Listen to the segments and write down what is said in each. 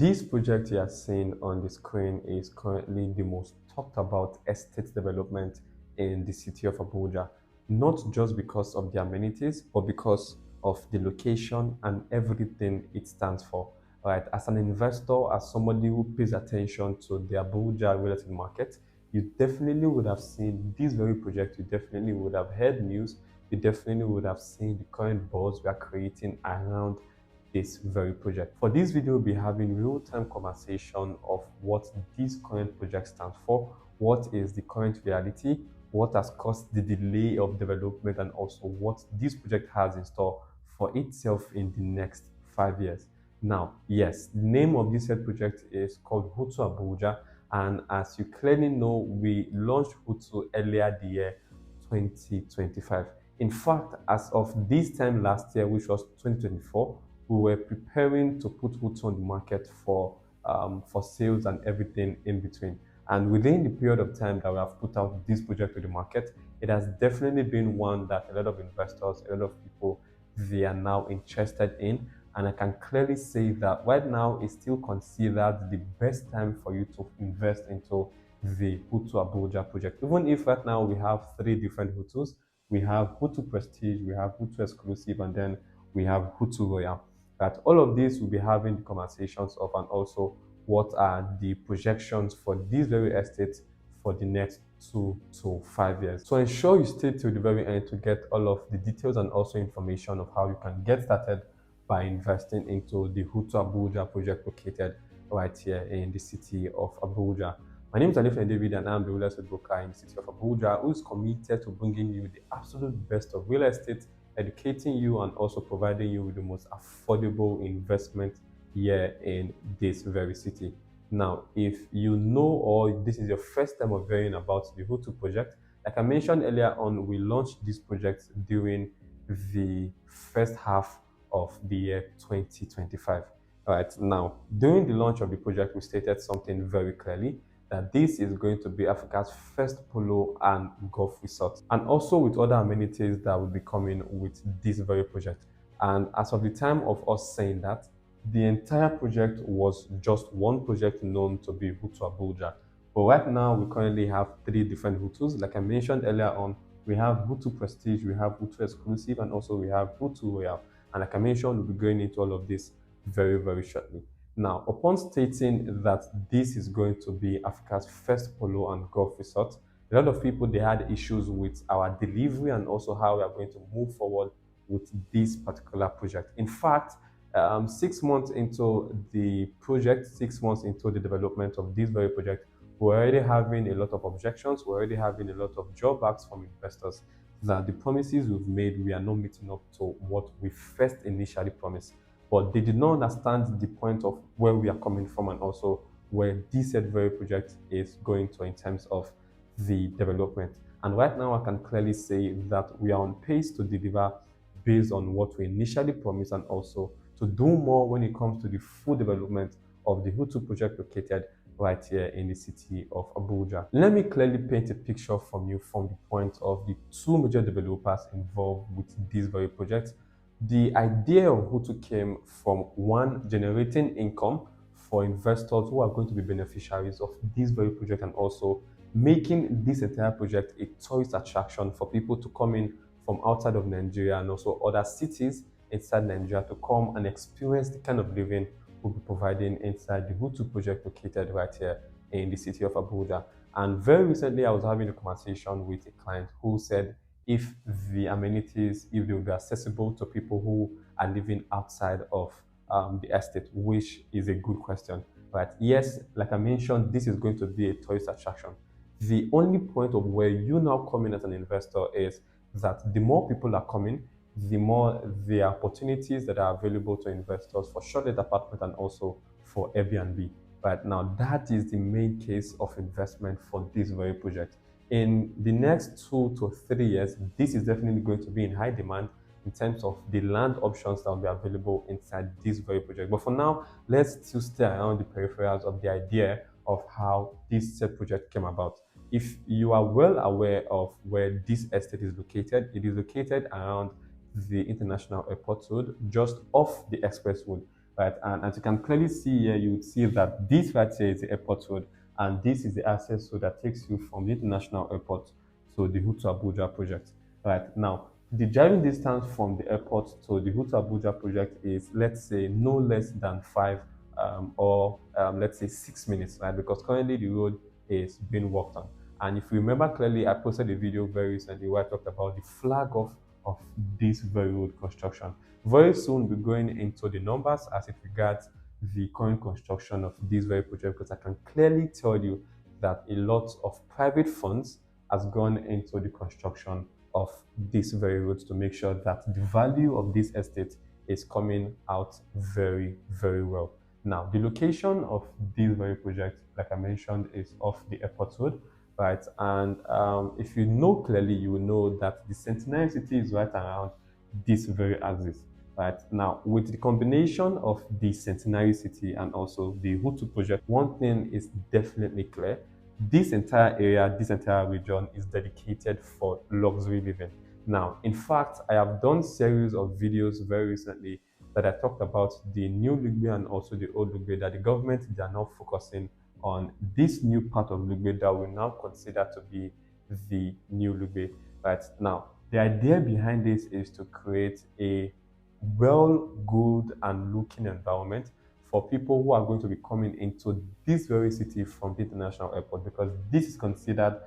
This project you are seeing on the screen is currently the most talked about estate development in the city of Abuja, not just because of the amenities, but because of the location and everything it stands for. Right, as an investor, as somebody who pays attention to the Abuja real estate market, you definitely would have seen this very project. You definitely would have heard news. You definitely would have seen the current buzz we are creating around this very project. For this video, we'll be having real-time conversation of what this current project stands for, what is the current reality, what has caused the delay of development, and also what this project has in store for itself in the next 5 years. Now, yes, the name of this said project is called Hutu Abuja, and as you clearly know, we launched Hutu earlier the year 2025. In fact, as of this time last year, which was 2024, we were preparing to put Hutu on the market for sales and everything in between. And within the period of time that we have put out this project to the market, it has definitely been one that a lot of investors, a lot of people, they are now interested in. And I can clearly say that right now it's still considered the best time for you to invest into the Hutu Abuja project. Even if right now we have three different Hutus, we have Hutu Prestige, we have Hutu Exclusive, and then we have Hutu Royal. That all of this will be having the conversations of, and also what are the projections for these very estates for the next 2 to 5 years. So ensure you stay till the very end to get all of the details and also information of how you can get started by investing into the Hutu Abuja project located right here in the city of Abuja. My name is Alif David, and I'm the real estate broker in the city of Abuja who is committed to bringing you the absolute best of real estate, educating you, and also providing you with the most affordable investment here in this very city. Now, if you know or this is your first time of hearing about the Hutu project, like I mentioned earlier on, we launched this project during the first half of the year 2025. All right, now, during the launch of the project, we stated something very clearly that this is going to be Africa's first polo and golf resort, and also with other amenities that will be coming with this very project. And as of the time of us saying that, the entire project was just one project known to be Hutu Abuja. But right now, we currently have three different Hutus. Like I mentioned earlier on, we have Hutu Prestige, we have Hutu Exclusive, and also we have Hutu Royal. And like I mentioned, we'll be going into all of this very, very shortly. Now, upon stating that this is going to be Africa's first polo and golf resort, a lot of people, they had issues with our delivery and also how we are going to move forward with this particular project. In fact, 6 months into the project, 6 months into the development of this very project, we're already having a lot of objections. We're already having a lot of drawbacks from investors that the promises we've made, we are not meeting up to what we first initially promised. But they did not understand the point of where we are coming from and also where this said very project is going to in terms of the development. And right now, I can clearly say that we are on pace to deliver based on what we initially promised and also to do more when it comes to the full development of the Hutu project located right here in the city of Abuja. Let me clearly paint a picture from you from the point of the two major developers involved with this very project. The idea of Hutu came from one, generating income for investors who are going to be beneficiaries of this very project, and also making this entire project a tourist attraction for people to come in from outside of Nigeria and also other cities inside Nigeria to come and experience the kind of living we'll be providing inside the Hutu project located right here in the city of Abuja. And very recently, I was having a conversation with a client who said if the amenities, if they will be accessible to people who are living outside of the estate, which is a good question. But yes, like I mentioned, this is going to be a tourist attraction. The only point of where you now come in as an investor is that the more people are coming, the more the opportunities that are available to investors for short-let apartment and also for Airbnb. But now that is the main case of investment for this very project. In the next 2 to 3 years, this is definitely going to be in high demand in terms of the land options that will be available inside this very project. But for now, let's still stay around the peripherals of the idea of how this said project came about. If you are well aware of where this estate is located, it is located around the International Airport Road, just off the Express Road. right? And as you can clearly see here, you would see that this right here is the airport road, and this is the access road that takes you from the international airport to the Hutu Abuja project. Right now, the driving distance from the airport to the Hutu Abuja project is, let's say, no less than 5 or let's say 6 minutes, right? Because currently the road is being worked on. And if you remember clearly, I posted a video very recently where I talked about the flag of this very road construction. Very soon, we're going into the numbers as it regards the current construction of this very project, because I can clearly tell you that a lot of private funds has gone into the construction of this very road to make sure that the value of this estate is coming out very, very well. Now, the location of this very project, like I mentioned, is off the airport road, right? And if you know clearly, you will know that the Centenary City is right around this very axis. Right now, with the combination of the Centenary City and also the Hutu project, one thing is definitely clear. This entire area, this entire region is dedicated for luxury living. Now, in fact, I have done series of videos very recently that I talked about the new Lugbe and also the old Lugbe, that the government, they are now focusing on this new part of Lugbe that we now consider to be the new Lugbe. Right now, the idea behind this is to create a well, good, and looking environment for people who are going to be coming into this very city from the international airport, because this is considered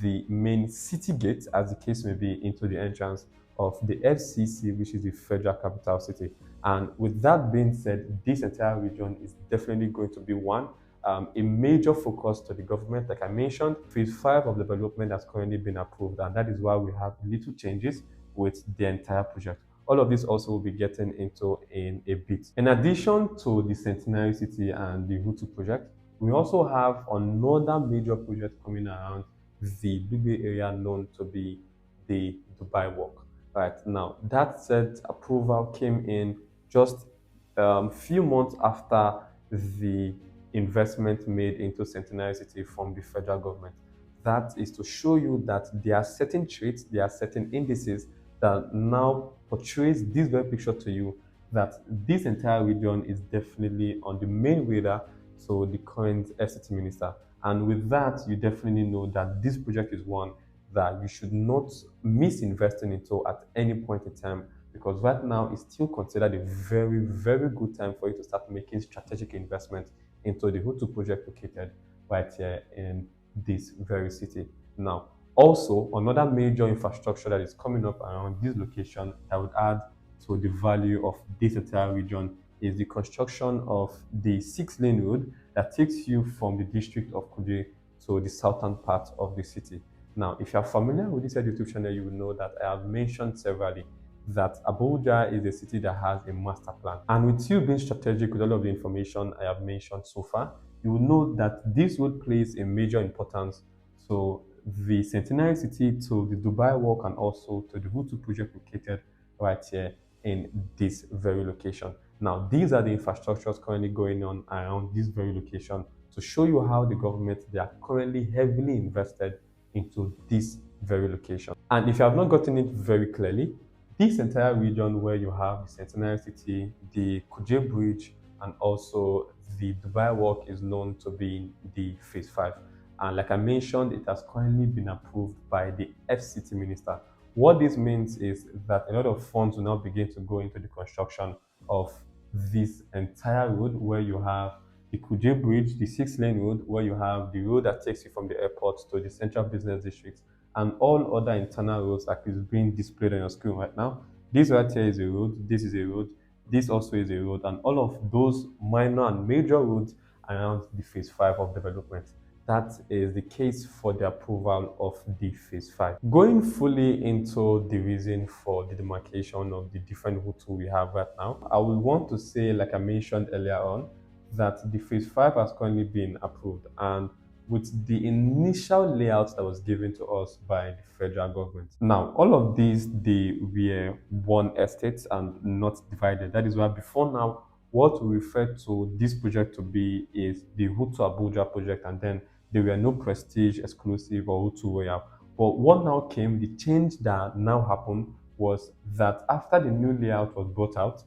the main city gate, as the case may be, into the entrance of the FCC, which is the Federal Capital City. And with that being said, this entire region is definitely going to be a major focus to the government. Like I mentioned, phase 5 of development has currently been approved, and that is why we have little changes with the entire project. All of this also will be getting into in a bit. In addition to the Centenary City and the Hutu project, we also have another major project coming around the Dubai area known to be the Dubai Walk. Right now, that said, approval came in just a few months after the investment made into Centenary City from the federal government. That is to show you that there are certain traits, there are certain indices that now portrays this very picture to you, that this entire region is definitely on the main radar to the current FCT minister. And with that, you definitely know that this project is one that you should not miss investing into at any point in time, because right now it's still considered a very, very good time for you to start making strategic investment into the Hutu project located right here in this very city. Now, also, another major infrastructure that is coming up around this location that would add to the value of this entire region is the construction of the 6-lane road that takes you from the district of Kuje to the southern part of the city. Now, if you are familiar with this YouTube channel, you will know that I have mentioned severally that Abuja is a city that has a master plan. And with you being strategic with all of the information I have mentioned so far, you will know that this road plays a major importance to the Centenary City, to the Dubai Walk, and also to the Hutu project located right here in this very location. Now, these are the infrastructures currently going on around this very location to show you how the government, they are currently heavily invested into this very location. And if you have not gotten it very clearly, this entire region where you have the Centenary City, the Kuje Bridge, and also the Dubai Walk is known to be the Phase 5. And like I mentioned, it has currently been approved by the FCT minister. What this means is that a lot of funds will now begin to go into the construction of this entire road, where you have the Kuje Bridge, the 6-lane road, where you have the road that takes you from the airport to the central business district, and all other internal roads that is being displayed on your screen right now. This right here is a road, this is a road, this also is a road, and all of those minor and major roads around the phase 5 of development. That is the case for the approval of the phase 5. Going fully into the reason for the demarcation of the different routes we have right now, I would want to say, like I mentioned earlier on, that the phase 5 has currently been approved, and with the initial layout that was given to us by the federal government. Now, all of these, they were one estate and not divided. That is why before now, what we refer to this project to be is the Hutu Abuja project, and then there were no Prestige, Exclusive, or Hutu Royal. But what now came, the change that now happened was that after the new layout was brought out,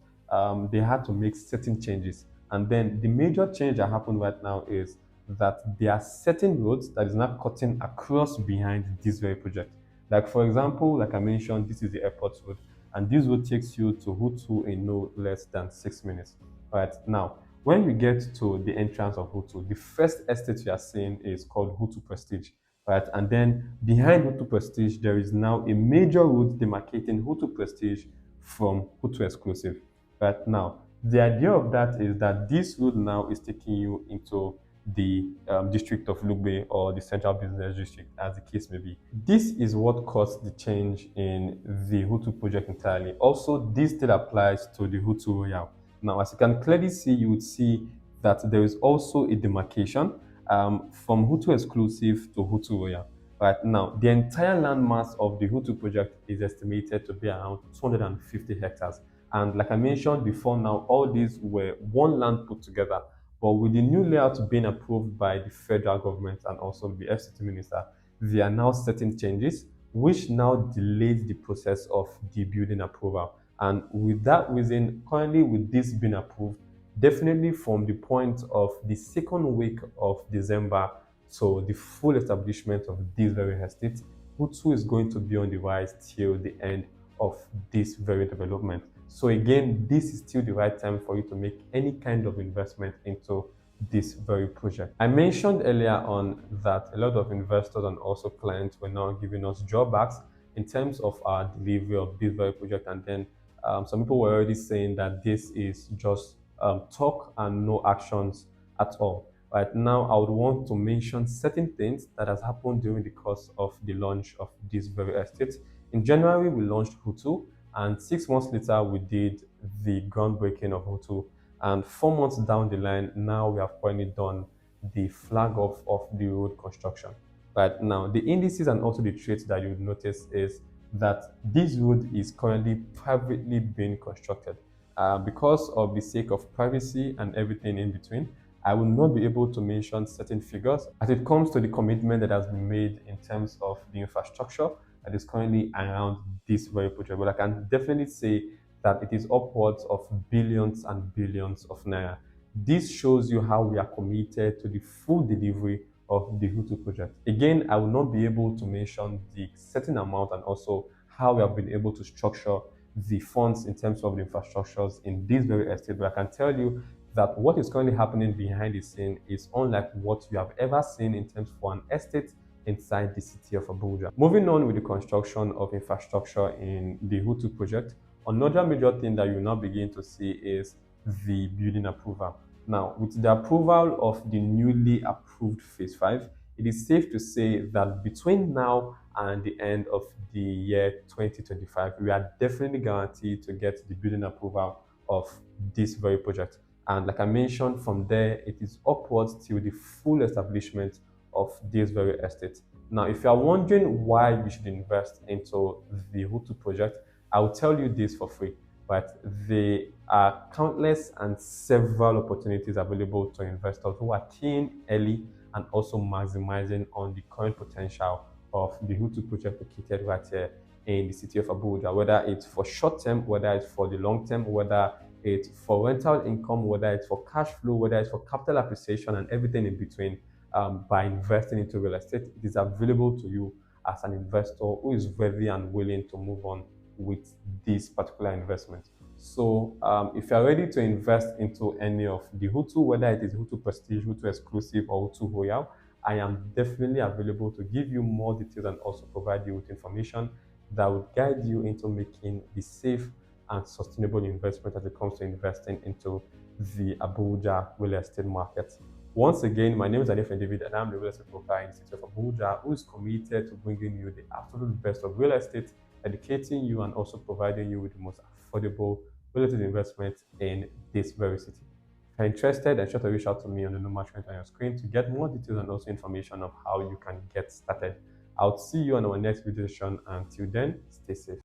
they had to make certain changes. And then the major change that happened right now is that there are certain roads that is now cutting across behind this very project. Like for example, like I mentioned, this is the airport road, and this road takes you to Hutu in no less than 6 minutes. Right now, when we get to the entrance of Hutu, the first estate you are seeing is called Hutu Prestige. Right, and then behind Hutu Prestige, there is now a major road demarcating Hutu Prestige from Hutu Exclusive. Right now, the idea of that is that this road now is taking you into the district of Lugbe or the central business district, as the case may be. This is what caused the change in the Hutu project entirely. Also, this still applies to the Hutu Royal. Now, as you can clearly see, you would see that there is also a demarcation from Hutu Exclusive to Hutu Royal. Right now, the entire land mass of the Hutu project is estimated to be around 250 hectares. And like I mentioned before now, all these were one land put together. But with the new layout being approved by the federal government and also the FCT minister, there are now certain changes which now delays the process of the building approval. And with that reason, currently with this being approved, definitely from the point of the second week of December to the full establishment of this very estate, Hutu is going to be on the rise till the end of this very development. So again, this is still the right time for you to make any kind of investment into this very project. I mentioned earlier on that a lot of investors and also clients were now giving us drawbacks in terms of our delivery of this very project. And then some people were already saying that this is just talk and no actions at all. Right now, I would want to mention certain things that has happened during the course of the launch of this very estate. In January, we launched Hutu, and 6 months later, we did the groundbreaking of Hutu. And 4 months down the line, now we have finally done the flag off of the road construction. Right now, the indices and also the traits that you would notice is that this road is currently privately being constructed. Because of the sake of privacy and everything in between, I will not be able to mention certain figures as it comes to the commitment that has been made in terms of the infrastructure that is currently around this very project. But I can definitely say that it is upwards of billions and billions of naira. This shows you how we are committed to the full delivery of the Hutu project. Again, I will not be able to mention the certain amount and also how we have been able to structure the funds in terms of the infrastructures in this very estate, but I can tell you that what is currently happening behind the scene is unlike what you have ever seen in terms of an estate inside the city of Abuja. Moving on with the construction of infrastructure in the Hutu project, another major thing that you now begin to see is the building approval. Now, with the approval of the newly approved Phase 5, it is safe to say that between now and the end of the year 2025, we are definitely guaranteed to get the building approval of this very project. And like I mentioned, from there, it is upwards till the full establishment of this very estate. Now, if you are wondering why you should invest into the Hutu project, I will tell you this for free. But there are countless and several opportunities available to investors who are keen early and also maximizing on the current potential of the Hutu project located right here in the city of Abuja, whether it's for short term, whether it's for the long term, whether it's for rental income, whether it's for cash flow, whether it's for capital appreciation and everything in between. By investing into real estate, it is available to you as an investor who is ready and willing to move on with this particular investment. So if you're ready to invest into any of the Hutu, whether it is Hutu Prestige, Hutu Exclusive, or Hutu Royal, I am definitely available to give you more details and also provide you with information that would guide you into making the safe and sustainable investment as it comes to investing into the Abuja real estate market. Once again, my name is Anif David, and I'm the real estate broker in the city of Abuja who is committed to bringing you the absolute best of real estate, educating you, and also providing you with the most affordable real estate investment in this very city. If you're interested, then sure to reach out to me on the number shown on your screen to get more details and also information of how you can get started. I'll see you on our next video session. Until then, stay safe.